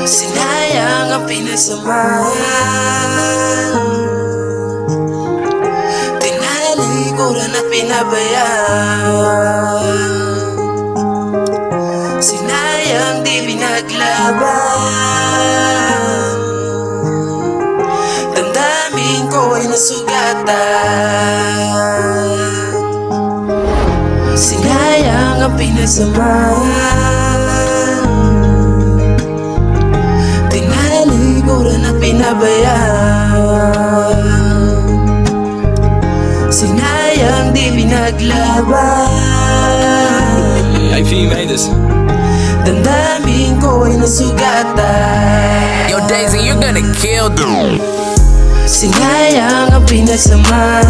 Sinayang ang pinagsamahan, tinalikuran at pinabayaan. Sinayang di pinaglaban, damdamin ko ay nasugatan. Sinayang ang pinagsamahan, tinalikuran at pinabayaan. Sinayang di pinaglaban, Hey, Fee, you made this. damdamin ko ay nasugatan. Yo, Daisy, you're gonna kill them. Sinayang ang pinagsamahan,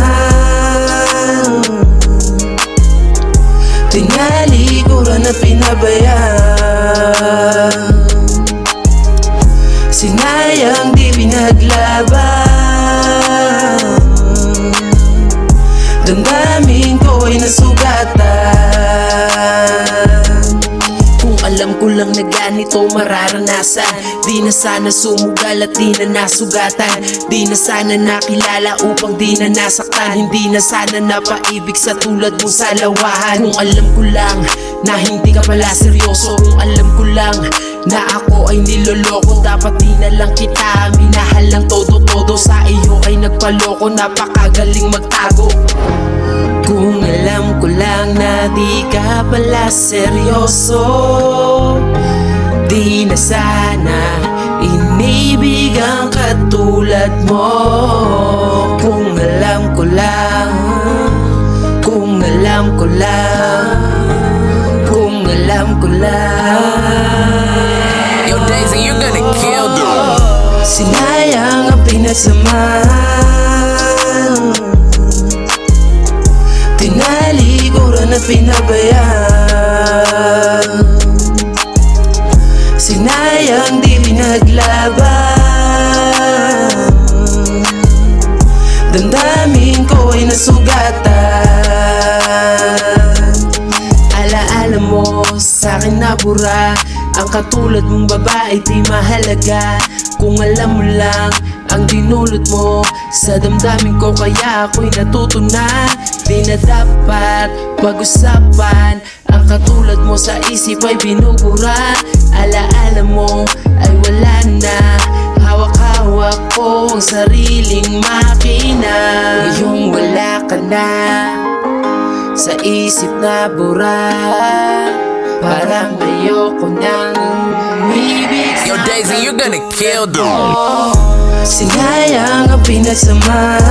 tinalikuran at pinabayaan. Sinayang di pinaglaban, damdamin ko ay nasugatan. Kung alam ko lang na ganito mararanasan, di na sana sumugal at di na nasugatan. Di na sana nakilala upang di na nasaktan. Hindi na sana napaibig sa tulad mong salawahan. Kung alam ko lang na hindi ka pala seryoso, kung alam ko lang na ako ay niloloko, dapat di na lang kita minahal ng todo-todo. Sa iyo ay nagpaloko, napakagaling magtago. Kung alam ko lang na di ka pala seryoso, di na sana inibig ang katulad mo. Kung alam ko lang, kung alam ko lang, kung alam ko lang. Yo, Daisy, you're gonna kill them. Sinayang ang pinagsamahan, tinalikuran at pinabayaan. Sinayang di pinaglaban, damdamin ko ay nasugatan. Alaala mo sa'kin na bura, ang katulad mong babae di mahalaga. Kung alam mo lang ang dinulot mo sa damdamin ko, kaya ako'y natuto na di na dapat pag-usapan. Ang katulad mo sa isip ay binubura. Alaala mo ay wala na, hawak-hawak ko ang sariling makina. Ngayong wala ka na, sa isip na bura, parang ayoko nang umibig. Yo, Daisy, you're gonna kill them. Sinayang ang pinagsamahan,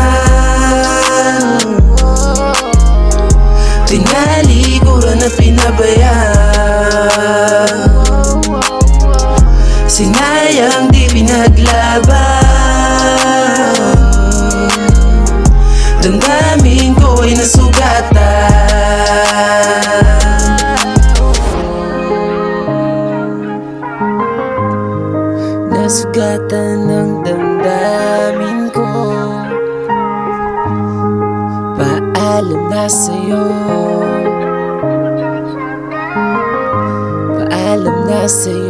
tinalikuran at pinabayaan. Sinayang di pinaglaban, damdamin ko ay nasugatan. Nasugatan ng damdamin ko, paalam na sa'yo, paalam na sa'yo.